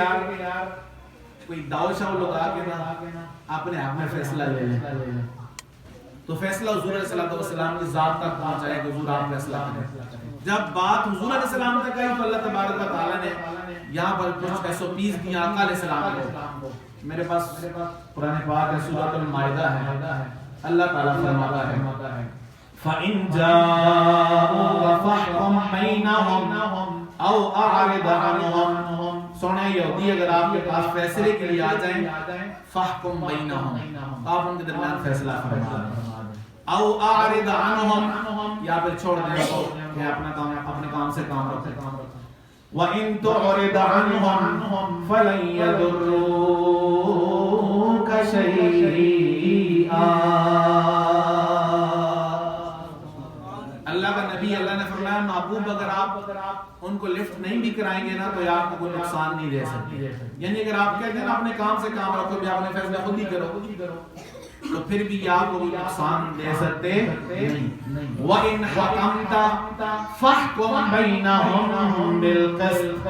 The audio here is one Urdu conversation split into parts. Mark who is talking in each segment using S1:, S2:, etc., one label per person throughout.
S1: یار کوئی داؤ شاؤ لوگ آگے نا اپنے آپ میں فیصلہ لے لیں، تو فیصلہ حضور علیہ السلام کی ذات تک پہنچائے کہ حضور آپ فیصلہ کریں۔ جب بات حضور علیہ السلام تک آئی تو اللہ تبارک و تعالیٰ نے یہاں پر کچھ SOPs دیا آقا علیہ السلام کو۔ میرے پاس قرآن پاک ہے، سورۃ المائدہ ہے، اللہ تعالیٰ فرماتا ہے فَإِن جَاءُوكَ فَاحْكُم بَيْنَهُمْ أَوْ أَعْرِضْ عَنْهُمْ۔ سونے یہودی اگر آپ کے پاس فیصلے کے لیے آ جائیں، فَاحْكُم بَيْنَهُمْ، آپ ان کے درمیان فیصلہ فرما دیں، أَوْ أَعْرِضْ عَنْهُمْ، یا پھر چھوڑ دیں کو کہ اپنے کام سے کام رکھیں۔ وَإِن تُعْرِضْ عَنْهُمْ فَلَن يَضُرُّوكَ شَيْئًا۔ اللہ کا نبی، اللہ نے فرمایا محبوب اگر آپ ان کو لفٹ نہیں بھی کرائیں گے نا تو یہ آپ کو کوئی نقصان نہیں دے سکتے۔ یعنی اگر آپ کہتے ہیں نا اپنے کام سے کام رکھو، بھی آپ نے فیصلہ خود ہی کرو، تو پھر بھی یہ آپ کو کوئی نقصان دے سکتے نہیں۔ وَإِنْ حَكَمْتَ فَاحْكُم بَيْنَهُمْ بِالْقِسْطِ،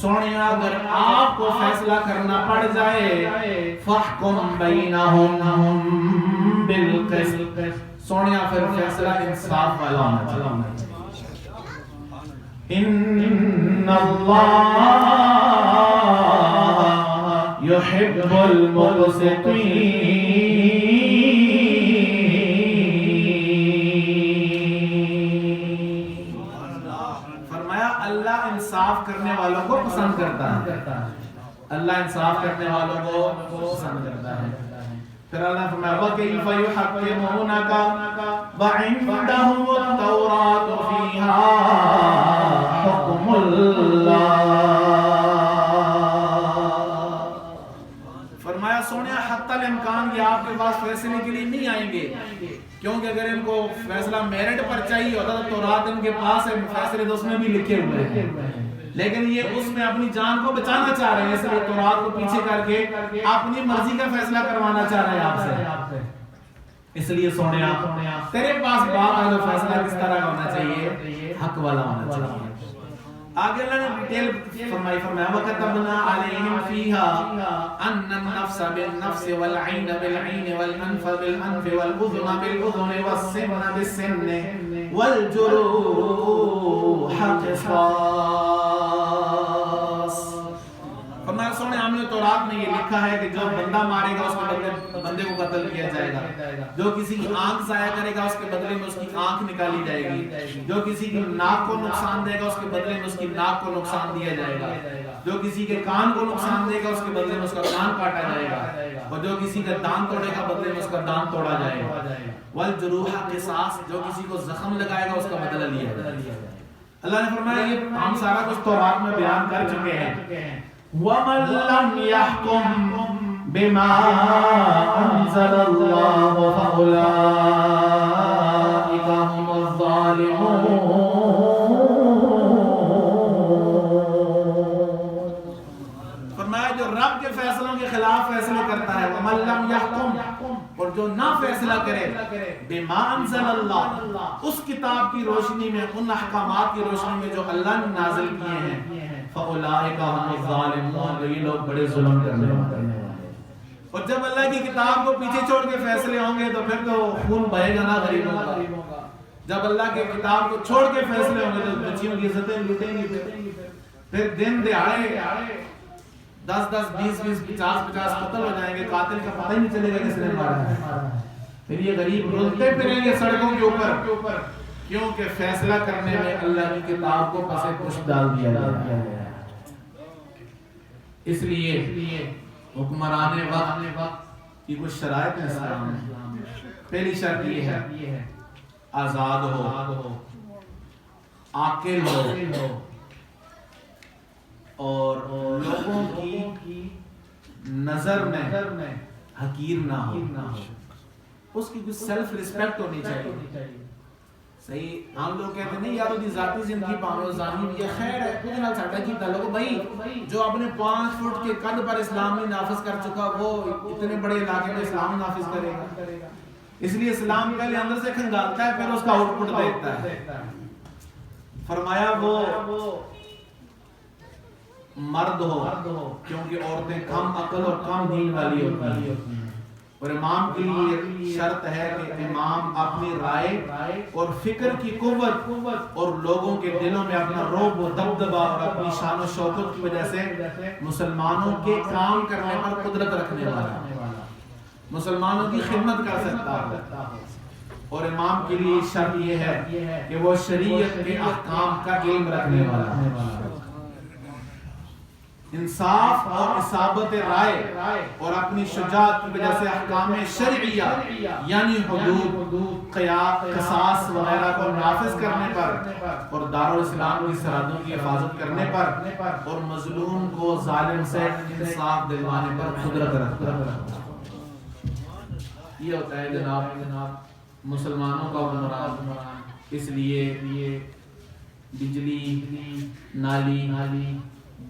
S1: سونیا اگر آپ کو فیصلہ کرنا پڑ جائے، فَاحْكُم بَيْنَهُمْ بِالْقِسْطِ، سونیا پھر فیصلہ انصاف والا ہونا چاہیے۔ ان اللہ یحب المقسطین، فرمایا اللہ انصاف کرنے والوں کو پسند کرتا ہے، اللہ انصاف کرنے والوں کو پسند کرتا ہے۔ پھر اللہ فرمایا وَكَيْفَ يُحَكِّمُونَكَ وَعِندَهُمُ التَّوْرَاةُ فِيهَا حُكْمُ اللَّهِ، فرمایا سونیا حتی الامکان یہ آپ کے پاس فیصلے کے لیے نہیں آئیں گے، کیونکہ اگر ان کو فیصلہ میرٹ پر چاہیے ہوتا تو تورات ان کے پاس ہے، فیصلے تو اس میں بھی لکھے ہوئے ہیں، لیکن یہ اس میں اپنی جان کو بچانا چاہ رہے ہیں، اس لیے تورات کو پیچھے کر کے اپنی مرضی کا فیصلہ کروانا چاہ رہے ہیں آپ سے۔ اس لیے سونیا تیرے پاس بات ہے، جو فیصلہ کس طرح کا ہونا چاہیے، حق والا ہونا چاہیے۔ آگے اللہ نے ڈیٹیل فرمایا وَكَتَبْنَا عَلَيْهِمْ فِيهَا أَنَّ النَّفْسَ بِالنَّفْسِ وَالْعَيْنَ بِالْعَيْنِ وَالْأَنْفَ بِالْأَنْفِ وَالْأُذُنَ بِالْأُذُنِ وَالسِّنَّ بِالسِّنِّ وَالْجُرُوحَ قِصَاص۔ فرمایا سونے ہم نے تورات میں یہ لکھا ہے کہ جو بندہ مارے گا اس کے بدلے بندے کو قتل کیا جائے گا، جو کسی کی آنکھ ضائع کرے گا اس کے بدلے میں اس کی آنکھ نکالی جائے گی، جو کسی کی ناک کو نقصان دے گا اس کے بدلے میں اس کی ناک کو نقصان دیا جائے گا، جو کسی کے کان کو نقصان دے گا اس کے بدلے میں اس کا کان کاٹا جائے گا، اور جو کسی کا دان توڑے گا بدلے میں اس کا دان توڑا جائے گا۔ والجروح قصاص، جو کسی کو زخم لگائے گا اس کا بدلہ لیا جائے گا۔ اللہ نے فرمایا یہ ہم سارا کچھ تورات میں بیان کر چکے ہیں۔ وَمَن لَّمْ يَحْكُم بِمَا أَنزَلَ اللَّهُ فَأُولَٰئِكَ هُمُ الظَّالِمُونَ۔ فرمایا جو رب کے فیصلوں کے خلاف فیصلے کرتا ہے، وَمَن لَّمْ يَحْكُم، اور جو نہ فیصلہ کرے، بِمَا أَنزَلَ اللَّهُ، اس کتاب کی روشنی میں، ان احکامات کی روشنی میں جو اللہ نے نازل کیے ہیں، فَأُولَٰئِكَ هُمُ الظَّالِمُونَ، یہ لوگ بڑے ظلم کرنے والے ہیں۔ اور جب اللہ کی کتاب کو پیچھے چھوڑ کے فیصلے ہوں گے تو پھر تو خون بہے گا نا غریبوں کا۔ جب اللہ کی کتاب کو چھوڑ کے فیصلے ہوں گے تو بچیوں کی عزتیں لوٹیں گی، پھر دن دہاڑے 10-10 20-20 50-50 قتل ہو جائیں گے، قاتل کا پتہ ہی نہیں چلے گا کس نے مارا ہے۔ پھر یہ غریب رولتے پھریں گے سڑکوں کے اوپر، کیونکہ فیصلہ کرنے میں اللہ کی کتاب کو پس پش ڈال دیا گیا ہے۔ اس لیے حکمران وقت کی کچھ شرائط ہیں اسلام میں۔ پہلی شرط یہ ہے آزاد ہو، عاقل ہو، اور لوگوں کی نظر میں حقیر نہ ہو، اس کی کچھ سیلف ریسپیکٹ ہونی چاہیے۔ صحیح ہم لوگ کہتے نہیں یار دی ذاتی زندگی پاؤں زانی یہ خیر ہے، کچھ نہ ساڈا کی تعلق بھائی جو اپنے 5 فٹ کے قد پر اسلام میں نافذ کر چکا وہ اتنے بڑے علاقے میں اسلام نافذ کرے گا۔ اس لیے اسلام پہلے اندر سے کھنگالتا ہے پھر اس کا آؤٹ پٹ دیکھتا ہے۔ فرمایا وہ مرد ہو، کیونکہ عورتیں کم عقل اور کم دین والی ہوتی ہیں، اور امام کے لیے شرط ہے کہ امام اپنی رائے اور فکر کی قوت اور لوگوں کے دلوں میں اپنا رعب و دبدبہ اور اپنی شان و شوکت کی وجہ سے مسلمانوں کے کام کرنے پر قدرت رکھنے والا، مسلمانوں کی خدمت کر سکتا ہے۔ اور امام کے لیے شرط یہ ہے کہ وہ شریعت کے احکام کا علم رکھنے والا ہے، انصاف اور اصابت رائے اور اپنی شجاعت کی وجہ سے احکام شرعیہ یعنی حدود، قصاص وغیرہ کو نافذ کرنے پر اور دارالاسلام کی سرحدوں کی حفاظت کرنے پر اور مظلوم کو ظالم سے انصاف دلوانے پر قدرت رکھتا ہے۔ یہ ہوتا ہے جناب مسلمانوں کا عمران۔ اس لیے بجلی، نالی،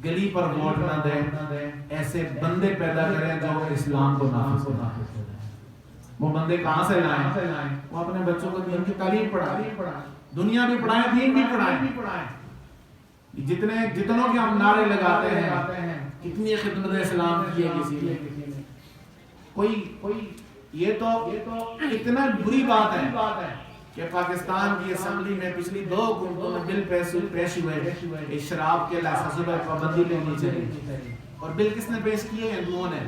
S1: گلی پر ووٹ نہ دیں، ایسے بندے پیدا کریں جو اسلام کو نافذ کریں۔ وہ بندے کہاں سے لائیں؟ وہ اپنے بچوں کو دین کی تعلیم پڑھائیں، دنیا بھی پڑھائیں، دین بھی پڑھائیں۔ جتنوں کے ہم نعرے لگاتے ہیں، کتنی خدمت اسلام کی ہے کسی نے؟ کوئی یہ تو اتنا بری بات ہے کہ پاکستان کی اسمبلی میں پچھلی 2 حکومتوں میں بل پیش ہوئے کہ شراب کے لائسنسوں پر پابندی لگنی چاہیے، اور بل کس نے پیش کیے؟ ہندوؤں نے،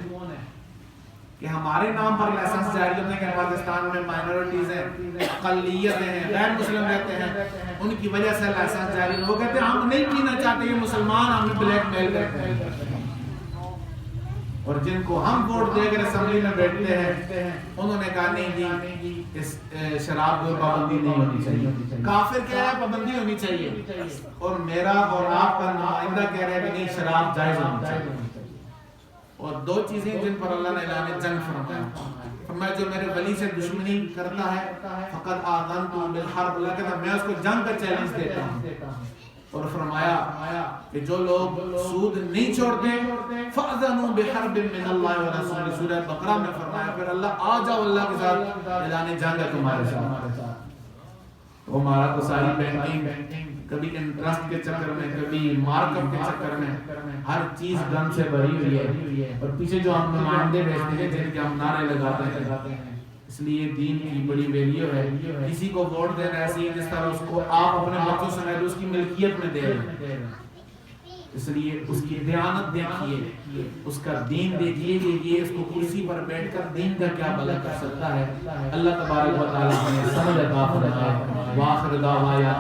S1: کہ ہمارے نام پر لائسنس جاری ہوتے ہیں کہ پاکستان میں مائنورٹیز ہیں، اقلیتیں ہیں، غیر مسلم رہتے ہیں، ان کی وجہ سے لائسنس جاری ہو۔ وہ کہتے ہیں ہم نہیں پینا چاہتے، یہ مسلمان ہمیں بلیک میل کرتے ہیں، اور جن کو ہم ووٹ دے کر اسمبلی میں بیٹھتے ہیں انہوں نے کہا نہیں جی اس شراب پر پابندی نہیں ہونی چاہیے۔ کافر کہہ رہا ہے پابندی ہونی چاہیے، اور میرا اور آپ کا نمائندہ کہہ رہا ہے کہ نہیں شراب جائز ہونی چاہیے۔ اور 2 چیزیں جن پر اللہ نے اعلان جنگ فرمایا، جو میرے ولی سے دشمنی کرتا ہے فقط آذنت بالحرب، اللہ کہتا ہے میں اس کو جنگ کا چیلنج دیتا ہوں۔ اور فرمایا کہ جو لوگ سود نہیں چھوڑتے فَأْذَنُوا بِحَرْبٍ مِّنَ اللَّهِ وَرَسُولِهِ، سورہ بقرہ میں فرمایا پھر اللہ آ جاؤ اللہ کے ساتھ، اعلان جنگ ہے تمہارے ساتھ۔ وہ ہمارا تو ساری بینکنگ کبھی انٹرسٹ کے چکر میں، کبھی مارک اپ کے چکر میں، ہر چیز گن سے بھری ہوئی ہے، اور پیچھے جو ہم نمائندے بھیجتے ہیں جن کے ہم نعرے لگاتے ہیں۔ اس لیے دین کی بڑی ویلیو ہے، کسی کو ووٹ دینا ایسی جس طرح اس کو آپ اپنے بچوں سمیت اس کی ملکیت میں دے رہے ہیں۔ اس لیے اس کی دیانت دیکھیے، اس کا دین دیکھیے کہ یہ اس کو کرسی پر بیٹھ کر دین کا کیا بھلا کر سکتا ہے۔ اللہ تبارک و تعالی ہمیں سمجھ عطا فرمائے۔ وآخر دعوانا